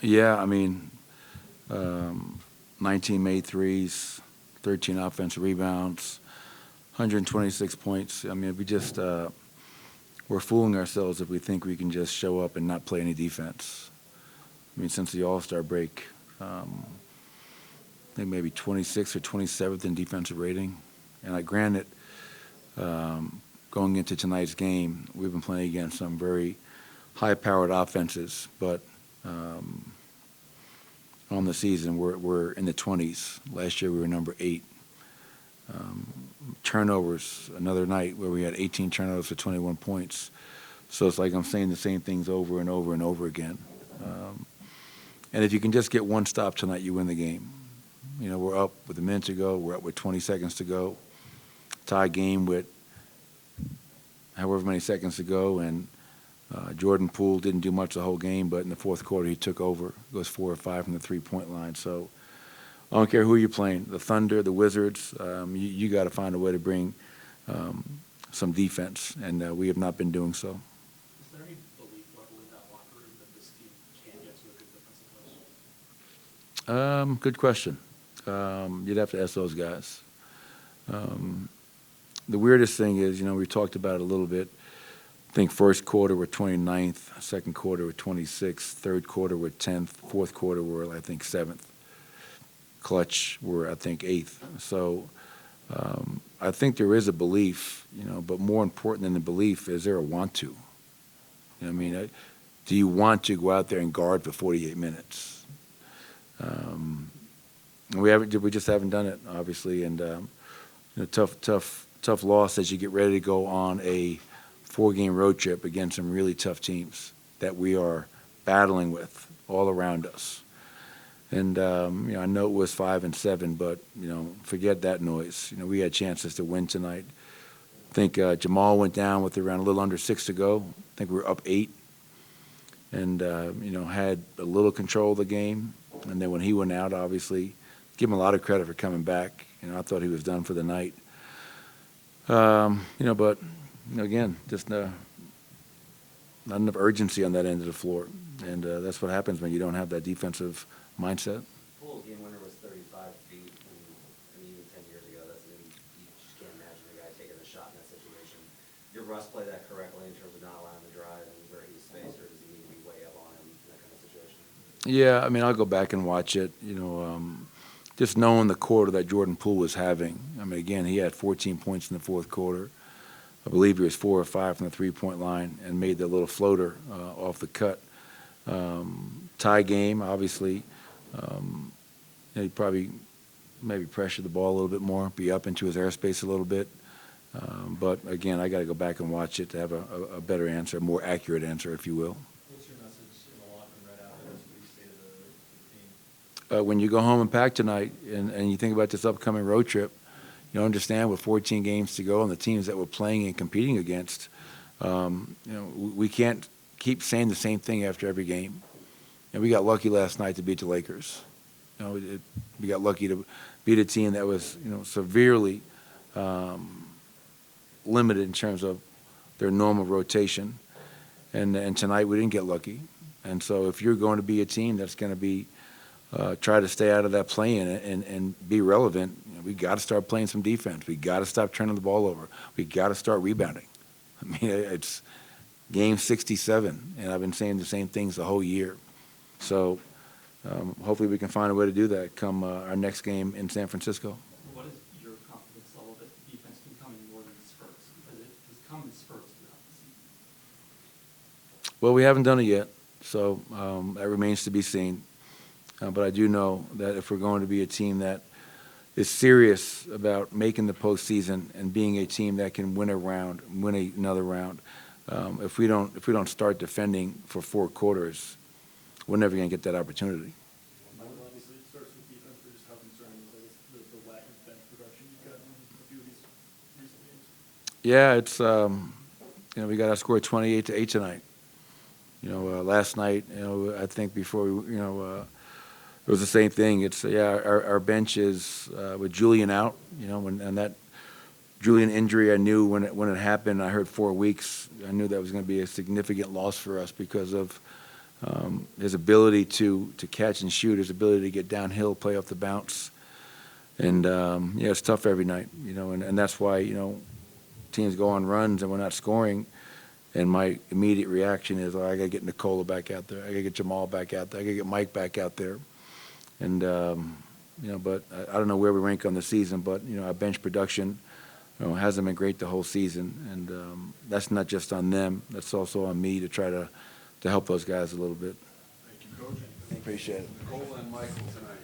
Yeah, I mean, 19 made threes, 13 offensive rebounds, 126 points. I mean, we're fooling ourselves if we think we can just show up and not play any defense. I mean, since the All-Star break, I think maybe 26th or 27th in defensive rating. And granted, going into tonight's game, we've been playing against some very high-powered offenses, but on the season, we're in the 20s. Last year, we were number 8. Turnovers, another night where we had 18 turnovers for 21 points. So it's like I'm saying the same things over and over and over again. And if you can just get one stop tonight, you win the game. You know, we're up with a minute to go. We're up with 20 seconds to go. Tie game with however many seconds to go. And Jordan Poole didn't do much the whole game, but in the fourth quarter, he took over. Goes 4 or 5 from the three-point line. So I don't care who you're playing, the Thunder, the Wizards, you got to find a way to bring some defense, and we have not been doing so. Is there any belief level in that locker room that this team can get to a good defensive place? Good question. You'd have to ask those guys. The weirdest thing is, you know, we talked about it a little bit. I think first quarter we're 29th, second quarter we're 26th, third quarter we're 10th, fourth quarter we're, I think, 7th. Clutch we're, I think, 8th. So I think there is a belief, you know, but more important than the belief is there a want to. You know what I mean? Do you want to go out there and guard for 48 minutes? We just haven't done it, obviously, and you know, tough loss as you get ready to go on a 4-game road trip against some really tough teams that we are battling with all around us. And you know, I know it was 5 and 7, but you know, forget that noise. You know, we had chances to win tonight. I think Jamal went down with around a little under 6 to go. I think we were up 8, and you know, had a little control of the game. And then when he went out, obviously, give him a lot of credit for coming back. You know, I thought he was done for the night. You know, but you know, again, just not enough urgency on that end of the floor, and that's what happens when you don't have that defensive mindset. Poole's game winner was 35 feet, and I mean, even 10 years ago, you just can't imagine a guy taking a shot in that situation. Did Russ play that correctly in terms of not allowing him to drive and where he's spaced, or does he need to be way up on him in that kind of situation? Yeah, I mean, I'll go back and watch it. You know, just knowing the quarter that Jordan Poole was having. I mean, again, he had 14 points in the fourth quarter. I believe he was 4 or 5 from the three-point line and made the little floater off the cut. Tie game, obviously. He probably maybe pressure the ball a little bit more, be up into his airspace a little bit. But again, I got to go back and watch it to have a better answer, a more accurate answer, if you will. What's your message in the locker room right after this week's state of the team? When you go home and pack tonight and you think about this upcoming road trip, you understand with 14 games to go and the teams that we're playing and competing against, you know, we can't keep saying the same thing after every game. And we got lucky last night to beat the Lakers. You know, we got lucky to beat a team that was, you know, severely limited in terms of their normal rotation. And tonight we didn't get lucky. And so if you're going to be a team that's going to be try to stay out of that play-in and be relevant, you know, we got to start playing some defense. We got to stop turning the ball over. We got to start rebounding. I mean, it's game 67, and I've been saying the same things the whole year. So hopefully we can find a way to do that come our next game in San Francisco. What is your confidence level that defense can come in more than spurts? Because it has come in spurts throughout the season. Well, we haven't done it yet, so that remains to be seen. But I do know that if we're going to be a team that is serious about making the postseason and being a team that can win another round, if we don't start defending for 4 quarters, we're never going to get that opportunity. Obviously, it starts with defense, but just how concerning is, I guess, the lack of bench production you've gotten in a few of these recent games? Yeah, it's you know, we got to score 28-8 tonight. You know, last night, you know, I think before we, you know, it was the same thing. It's our bench is with Julian out. You know, and that Julian injury, I knew when it happened. I heard 4 weeks. I knew that was going to be a significant loss for us because of his ability to catch and shoot, his ability to get downhill, play off the bounce. And, yeah, it's tough every night, and that's why, teams go on runs and we're not scoring. And my immediate reaction is, I got to get Nicola back out there. I got to get Jamal back out there. I got to get Mike back out there. And, but I don't know where we rank on the season, but, our bench production, hasn't been great the whole season. And that's not just on them. That's also on me to try to help those guys a little bit. Thank you, Coach. Appreciate it. Nicola and Michael tonight.